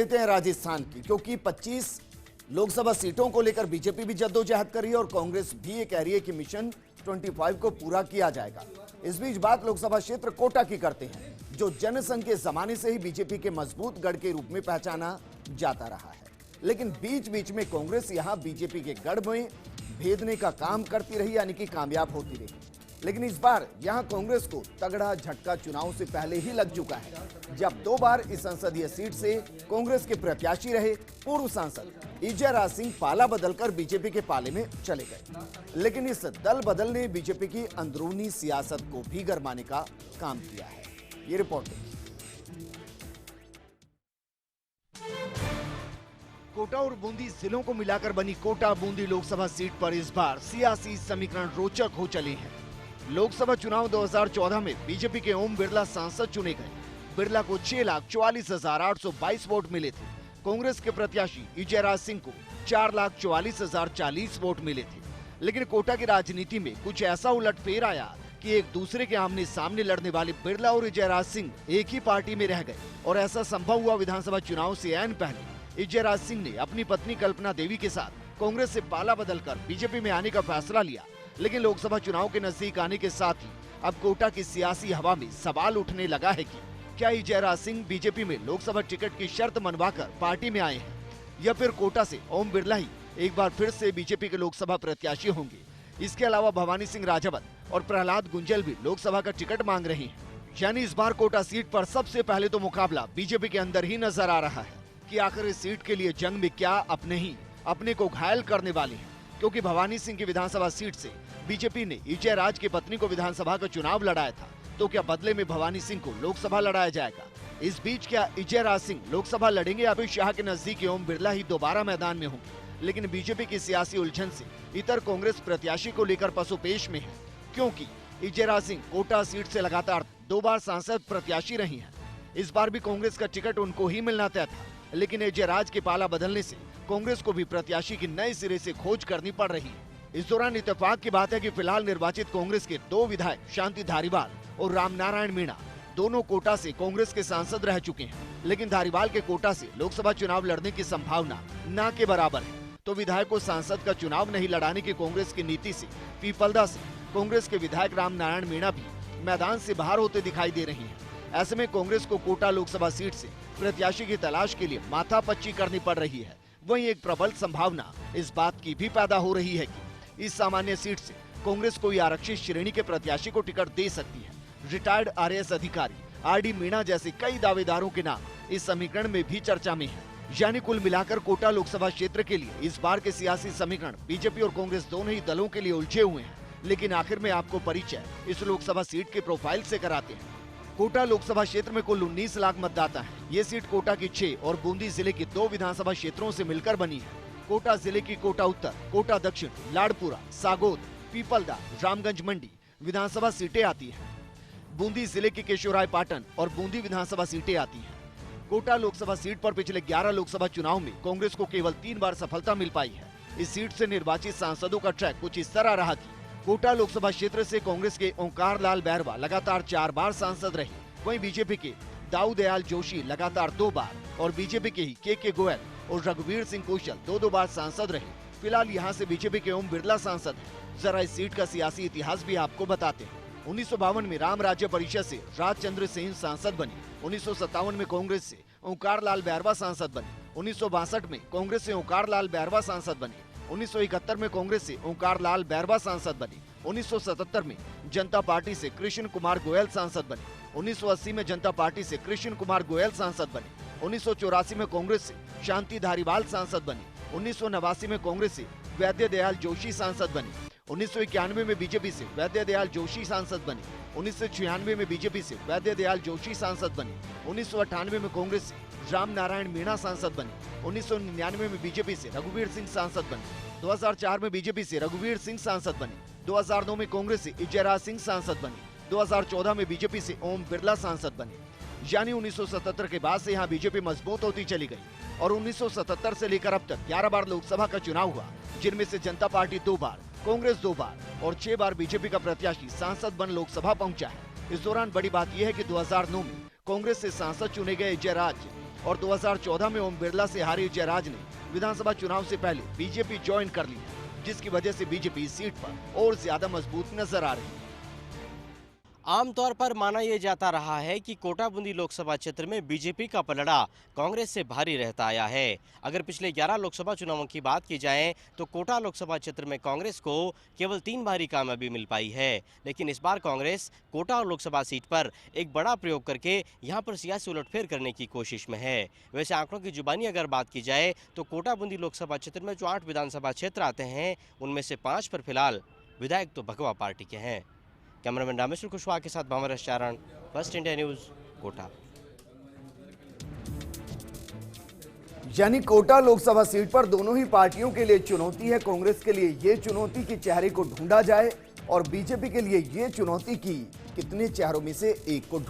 देते हैं राजस्थान की, क्योंकि 25 लोकसभा सीटों को लेकर बीजेपी भी जद्दोजहद कर रही है और कांग्रेस भी ये कह रही है कि मिशन 25 को पूरा किया जाएगा। इस बीच बात लोकसभा क्षेत्र कोटा की करते हैं, जो जनसंघ के जमाने से ही बीजेपी के मजबूत गढ़ के रूप में पहचाना जाता रहा है। लेकिन बीच बीच में कांग्रेस यहां बीजेपी के गढ़ में भेदने का काम करती रही, यानी कि कामयाब होती रही। लेकिन इस बार यहां कांग्रेस को तगड़ा झटका चुनाव से पहले ही लग चुका है, जब 2 बार इस संसदीय सीट से कांग्रेस के प्रत्याशी रहे पूर्व सांसद इजयराज सिंह पाला बदलकर बीजेपी के पाले में चले गए। लेकिन इस दल बदल ने बीजेपी की अंदरूनी सियासत को भी गरमाने का काम किया है। ये रिपोर्ट है। कोटा और बूंदी जिलों को मिलाकर बनी कोटा बूंदी लोकसभा सीट पर इस बार सियासी समीकरण रोचक हो चले हैं। लोकसभा चुनाव 2014 में बीजेपी के ओम बिरला सांसद चुने गए। बिरला को 6,44,822 वोट मिले थे। कांग्रेस के प्रत्याशी इजयराज सिंह को 4,44,040 वोट मिले थे। लेकिन कोटा की राजनीति में कुछ ऐसा उलटफेर आया कि एक दूसरे के आमने सामने लड़ने वाले बिरला और इजयराज सिंह एक ही पार्टी में रह गए। और ऐसा संभव हुआ विधानसभा चुनाव से ऐन पहले इजयराज सिंह ने अपनी पत्नी कल्पना देवी के साथ कांग्रेस से पाला बदलकर बीजेपी में आने का फैसला लिया। लेकिन लोकसभा चुनाव के नजदीक आने के साथ ही अब कोटा की सियासी हवा में सवाल उठने लगा है कि क्या इजयराज सिंह बीजेपी में लोकसभा टिकट की शर्त मनवाकर पार्टी में आए हैं, या फिर कोटा से ओम बिरला ही एक बार फिर से बीजेपी के लोकसभा प्रत्याशी होंगे। इसके अलावा भवानी सिंह राजावत और प्रहलाद गुंजल भी लोकसभा का टिकट मांग रहे हैं। यानी इस बार कोटा सीट पर सबसे पहले तो मुकाबला बीजेपी के अंदर ही नजर आ रहा है कि आखिर इस सीट के लिए जंग में क्या अपने को घायल करने वाले हैं। क्योंकि भवानी सिंह की विधानसभा सीट से बीजेपी ने इजयराज की पत्नी को विधानसभा का चुनाव लड़ाया था, तो क्या बदले में भवानी सिंह को लोकसभा लड़ाया जाएगा? इस बीच क्या इजयराज सिंह लोकसभा लड़ेंगे या फिर शाह के नजदीक ओम बिरला ही दोबारा मैदान में होंगे? लेकिन बीजेपी की सियासी उलझन से इतर कांग्रेस प्रत्याशी को लेकर पसोपेश में है, क्योंकि इजयराज सिंह कोटा सीट से लगातार 2 बार सांसद प्रत्याशी रही हैं। इस बार भी कांग्रेस का टिकट उनको ही मिलना तय था, लेकिन इजयराज के पाला बदलने से कांग्रेस को भी प्रत्याशी की नए सिरे से खोज करनी पड़ रही है। इस दौरान इत्तेफाक की बात है कि फिलहाल निर्वाचित कांग्रेस के 2 विधायक शांति धारीवाल और रामनारायण मीणा दोनों कोटा से कांग्रेस के सांसद रह चुके हैं। लेकिन धारीवाल के कोटा से लोकसभा चुनाव लड़ने की संभावना न के बराबर है। तो विधायक को सांसद का चुनाव नहीं लड़ाने की कांग्रेस की नीति से पीपलदा से कांग्रेस के विधायक रामनारायण मीणा भी मैदान से बाहर होते दिखाई दे रही है। ऐसे में कांग्रेस को कोटा लोकसभा सीट से प्रत्याशी की तलाश के लिए माथापच्ची करनी पड़ रही है। वहीं एक प्रबल संभावना इस बात की भी पैदा हो रही है कि इस सामान्य सीट से कांग्रेस कोई आरक्षित श्रेणी के प्रत्याशी को टिकट दे सकती है। रिटायर्ड आरएएस अधिकारी आरडी मीणा जैसे कई दावेदारों के नाम इस समीकरण में भी चर्चा में है। यानी कुल मिलाकर कोटा लोकसभा क्षेत्र के लिए इस बार के सियासी समीकरण बीजेपी और कांग्रेस दोनों ही दलों के लिए उलझे हुए हैं। लेकिन आखिर में आपको परिचय इस लोकसभा सीट के प्रोफाइल से कराते हैं। कोटा लोकसभा क्षेत्र में कुल 19 लाख मतदाता हैं। ये सीट कोटा की 6 और बूंदी जिले की 2 विधानसभा क्षेत्रों से मिलकर बनी है। कोटा जिले की कोटा उत्तर, कोटा दक्षिण, लाड़पुरा, सागोद, पीपलदा, रामगंज मंडी विधानसभा सीटें आती हैं। बूंदी जिले की केशोराय पाटन और बूंदी विधानसभा सीटें आती हैं। कोटा लोकसभा सीट पर पिछले 11 लोकसभा चुनाव में कांग्रेस को केवल 3 बार सफलता मिल पाई है। इस सीट से निर्वाचित सांसदों का ट्रैक कुछ इस तरह रहा कि कोटा लोकसभा क्षेत्र से कांग्रेस के ओंकार लाल बैरवा लगातार 4 बार सांसद रहे। वहीं बीजेपी के दाऊ दयाल जोशी लगातार 2 बार और बीजेपी के ही के गोयल और रघुवीर सिंह कौशल 2 बार सांसद रहे। फिलहाल यहाँ से बीजेपी के ओम बिरला सांसद हैं। जरा इस सीट का सियासी इतिहास भी आपको बताते हैं। 1952 में राम राज्य परिषद से राजचंद्र सिंह सांसद बने। 1957 में कांग्रेस से ओंकार लाल बैरवा सांसद बने। 1962 में कांग्रेस से ओंकार लाल बैरवा सांसद बने। 1971 में कांग्रेस से ओंकार लाल बैरवा सांसद बने। 1977 में जनता पार्टी से कृष्ण कुमार गोयल सांसद बने। 1980 में जनता पार्टी से कृष्ण कुमार गोयल सांसद बने। 1984 में कांग्रेस से शांति धारीवाल सांसद बने। 1989 में कांग्रेस से वैद्य दयाल जोशी सांसद बने। 1991 में बीजेपी से वैद्य दयाल जोशी सांसद बने। 1996 में बीजेपी से वैद्य दयाल जोशी सांसद बने। 1998 में कांग्रेस से राम नारायण मीणा सांसद बने। 1999 में बीजेपी से रघुवीर सिंह सांसद बने। 2004 में बीजेपी से रघुवीर सिंह सांसद बने। 2009 में कांग्रेस से इजयराज सिंह सांसद बने। 2014 में बीजेपी से ओम बिरला सांसद बने। यानी 1977 के बाद से यहाँ बीजेपी मजबूत होती चली गई और 1977 से लेकर अब तक 11 बार लोकसभा का चुनाव हुआ, जिनमें से जनता पार्टी 2 बार, कांग्रेस 2 बार और 6 बार बीजेपी का प्रत्याशी सांसद बन लोकसभा पहुंचा है। इस दौरान बड़ी बात यह है कि 2009 में कांग्रेस से सांसद चुने गए इजयराज और 2014 में ओम बिरला से हारे जयराज ने विधानसभा चुनाव से पहले बीजेपी ज्वाइन कर ली, जिसकी वजह से बीजेपी इस सीट पर और ज्यादा मजबूत नजर आ रही है। आमतौर पर माना यह जाता रहा है कि कोटा बूंदी लोकसभा क्षेत्र में बीजेपी का पलड़ा कांग्रेस से भारी रहता आया है। अगर पिछले 11 लोकसभा चुनावों की बात की जाए तो कोटा लोकसभा क्षेत्र में कांग्रेस को केवल 3 बार ही कामयाबी मिल पाई है, लेकिन इस बार कांग्रेस कोटा लोकसभा सीट पर एक बड़ा प्रयोग करके यहां पर सियासी उलटफेर करने की कोशिश में है। वैसे आंकड़ों की जुबानी अगर बात की जाए तो कोटा बूंदी लोकसभा क्षेत्र में जो 8 विधानसभा क्षेत्र आते हैं उनमें से 5 पर फिलहाल विधायक तो भगवा पार्टी के हैं। कैमरामैन रामेश्वर कुशवाहा के साथ भंवर चारण, फर्स्ट इंडिया न्यूज, कोटा। यानी कोटा लोकसभा सीट पर दोनों ही पार्टियों के लिए चुनौती है। कांग्रेस के लिए ये चुनौती कि चेहरे को ढूंढा जाए और बीजेपी के लिए ये चुनौती कि कितने चेहरों में से एक को